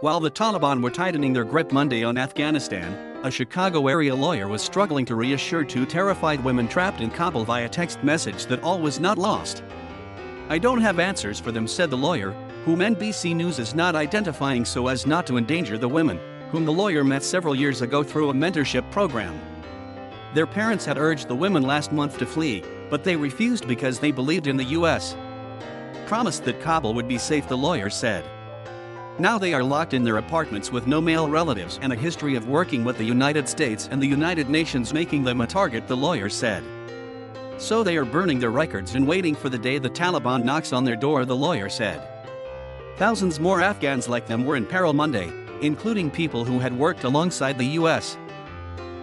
While the Taliban were tightening their grip Monday on Afghanistan, a Chicago area lawyer was struggling to reassure two terrified women trapped in Kabul via text message that all was not lost. "I don't have answers for them," said the lawyer, whom NBC News is not identifying so as not to endanger the women, whom the lawyer met several years ago through a mentorship program. Their parents had urged the women last month to flee, but they refused because they believed in the U.S.promise that Kabul would be safe, the lawyer said. Now they are locked in their apartments with no male relatives and a history of working with the United States and the United Nations, making them a target, the lawyer said. So they are burning their records and waiting for the day the Taliban knocks on their door, the lawyer said. Thousands more Afghans like them were in peril Monday, including people who had worked alongside the U.S.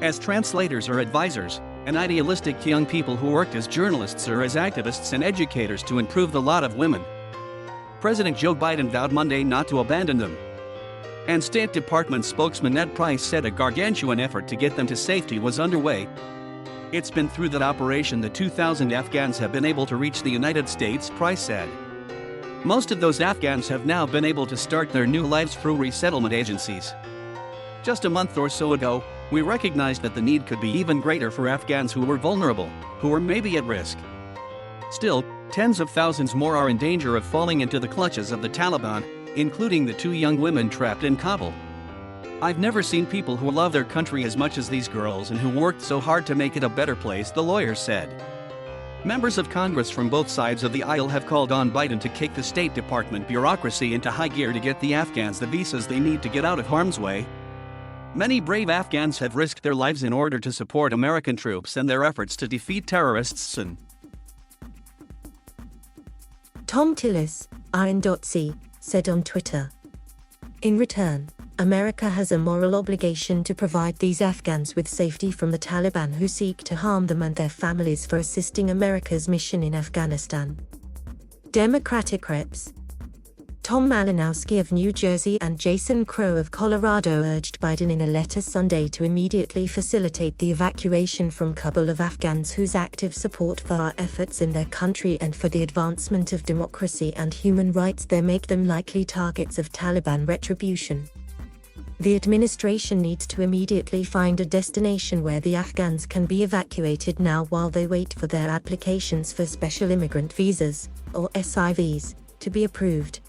as translators or advisors, and idealistic young people who worked as journalists or as activists and educators to improve the lot of women. President Joe Biden vowed Monday not to abandon them. And State Department spokesman Ned Price said a gargantuan effort to get them to safety was underway. "It's been through that operation that 2,000 Afghans have been able to reach the United States," Price said. Most of those Afghans have now been able to start their new lives through resettlement agencies. Just a month or so ago, we recognized that the need could be even greater for Afghans who were vulnerable, who were maybe at risk. Still, tens of thousands more are in danger of falling into the clutches of the Taliban, including the two young women trapped in Kabul. "I've never seen people who love their country as much as these girls and who worked so hard to make it a better place," the lawyer said. Members of Congress from both sides of the aisle have called on Biden to kick the State Department bureaucracy into high gear to get the Afghans the visas they need to get out of harm's way. Many brave Afghans have risked their lives in order to support American troops and their efforts to defeat terrorists. And Tom Tillis, RN.C, said on Twitter, "In return, America has a moral obligation to provide these Afghans with safety from the Taliban who seek to harm them and their families for assisting America's mission in Afghanistan." Democratic Reps Tom Malinowski of New Jersey and Jason Crow of Colorado urged Biden in a letter Sunday to immediately facilitate the evacuation from Kabul of Afghans whose active support for our efforts in their country and for the advancement of democracy and human rights there make them likely targets of Taliban retribution. The administration needs to immediately find a destination where the Afghans can be evacuated now while they wait for their applications for special immigrant visas, or SIVs, to be approved.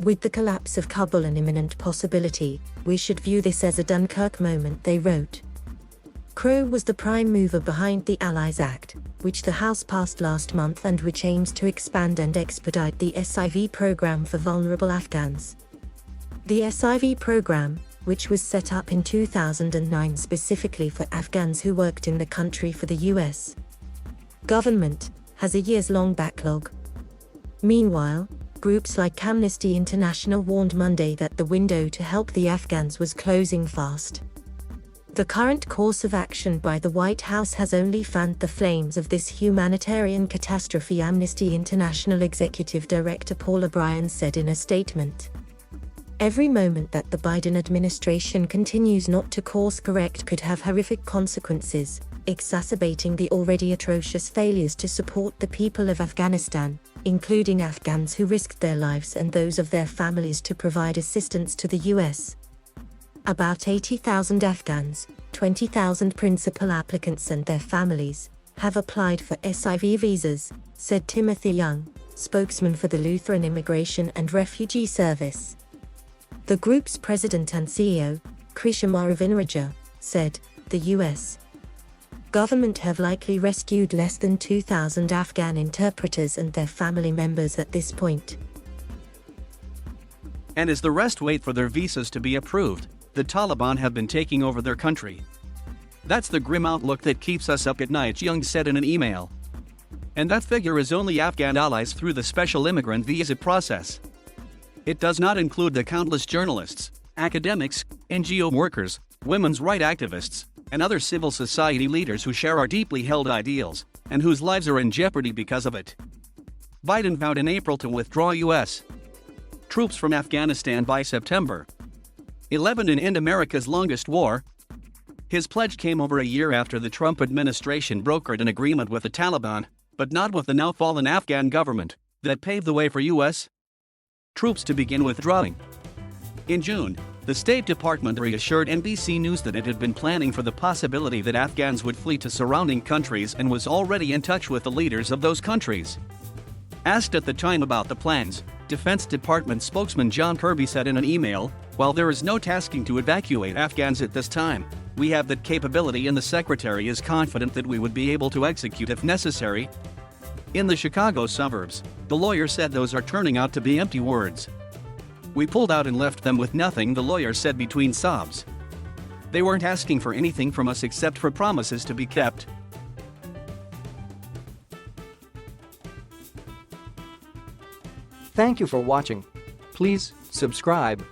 With the collapse of Kabul an imminent possibility, we should view this as a Dunkirk moment, they wrote. Crow was the prime mover behind the Allies Act, which the House passed last month and which aims to expand and expedite the SIV program for vulnerable Afghans. The SIV program, which was set up in 2009 specifically for Afghans who worked in the country for the U.S. government, has a years-long backlog. Meanwhile, groups like Amnesty International warned Monday that the window to help the Afghans was closing fast. The current course of action by the White House has only fanned the flames of this humanitarian catastrophe, Amnesty International Executive Director Paul O'Brien said in a statement. Every moment that the Biden administration continues not to course correct could have horrific consequences, exacerbating the already atrocious failures to support the people of Afghanistan, including Afghans who risked their lives and those of their families to provide assistance to the U.S. About 80,000 Afghans, 20,000 principal applicants and their families, have applied for SIV visas, said Timothy Young, spokesman for the Lutheran Immigration and Refugee Service. The group's president and CEO, Krishna Vinraja, said, the U.S. government have likely rescued less than 2,000 Afghan interpreters and their family members at this point. And as the rest wait for their visas to be approved, the Taliban have been taking over their country. That's the grim outlook that keeps us up at night, Young said in an email. And that figure is only Afghan allies through the special immigrant visa process. It does not include the countless journalists, academics, NGO workers, women's rights activists, and other civil society leaders who share our deeply held ideals, and whose lives are in jeopardy because of it. Biden vowed in April to withdraw U.S. troops from Afghanistan by September 11 and end America's longest war. His pledge came over a year after the Trump administration brokered an agreement with the Taliban, but not with the now fallen Afghan government, that paved the way for U.S. troops to begin withdrawing. In June, the State Department reassured NBC News that it had been planning for the possibility that Afghans would flee to surrounding countries and was already in touch with the leaders of those countries. Asked at the time about the plans, Defense Department spokesman John Kirby said in an email, "While there is no tasking to evacuate Afghans at this time, we have that capability and the Secretary is confident that we would be able to execute if necessary." In the Chicago suburbs, the lawyer said those are turning out to be empty words. "We pulled out and left them with nothing," the lawyer said between sobs. "They weren't asking for anything from us except for promises to be kept." Thank you for watching. Please subscribe.